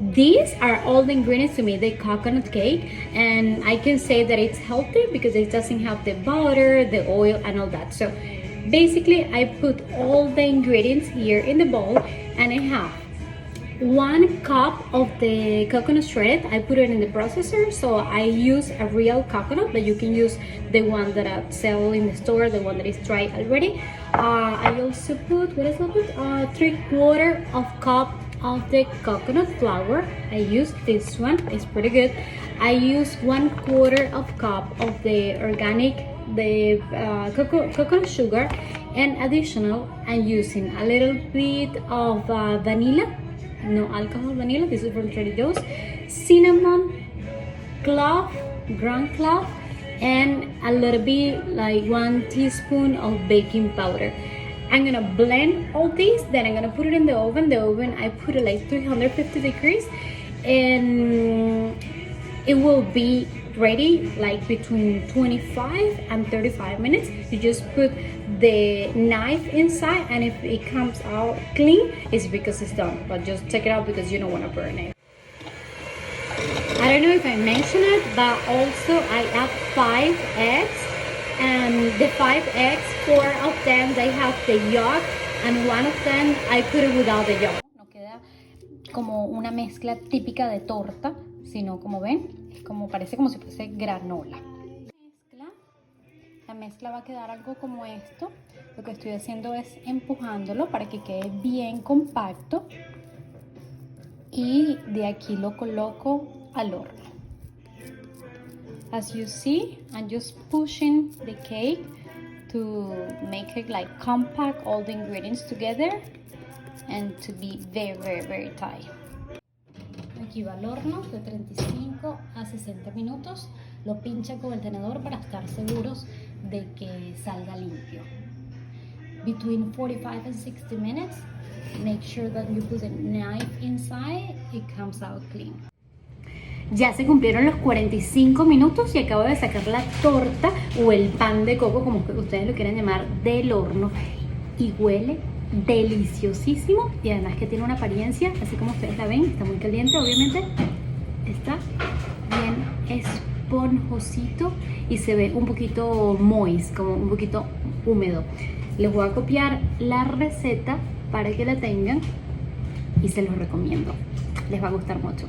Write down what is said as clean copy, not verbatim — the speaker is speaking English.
These are all the ingredients to make the coconut cake, and I can say that it's healthy because it doesn't have the butter, the oil, and all that. So basically I put all the ingredients here in the bowl, and I have 1 cup of the coconut shredded. I put it in the processor, so I use a real coconut, but you can use the one that I sell in the store, the one that is dried already. I also put, what is that? 3/4 of cup of the coconut flour. I use this one, it's pretty good. I use 1/4 of cup of the organic, the coconut sugar, and additional I'm using a little bit of vanilla, no alcohol vanilla, this is from Trader Joe's, cinnamon, clove, ground clove, and a little bit, like 1 teaspoon of baking powder. I'm gonna blend all these, then I'm gonna put it in the oven. The oven, I put it like 350 degrees, and it will be ready like between 25 and 35 minutes. You just put the knife inside, and if it comes out clean, it's because it's done, but just take it out because you don't want to burn it. I don't know if I mentioned it, but also I add 5 eggs, and the 5 eggs, 4 of them they have the yolk, and 1 of them I put it without the yolk. No queda como una mezcla típica de torta, sino como ven, es como, parece como si fuese granola. La mezcla va a quedar algo como esto. Lo que estoy haciendo es empujándolo para que quede bien compacto, y de aquí lo coloco al horno. As you see, I'm just pushing the cake to make it like compact, all the ingredients together, and to be very, very, very tight. Aquí va al horno de 35 a 60 minutos. Lo pincha con el tenedor para estar seguros de que salga limpio. Between 45 and 60 minutes, make sure that you put a knife inside, it comes out clean. Ya se cumplieron los 45 minutos y acabo de sacar la torta o el pan de coco, como ustedes lo quieran llamar, del horno, y huele deliciosísimo, y además que tiene una apariencia así como ustedes la ven. Está muy caliente, obviamente, está bien esponjosito y se ve un poquito moist, como un poquito húmedo. Les voy a copiar la receta para que la tengan y se los recomiendo, les va a gustar mucho.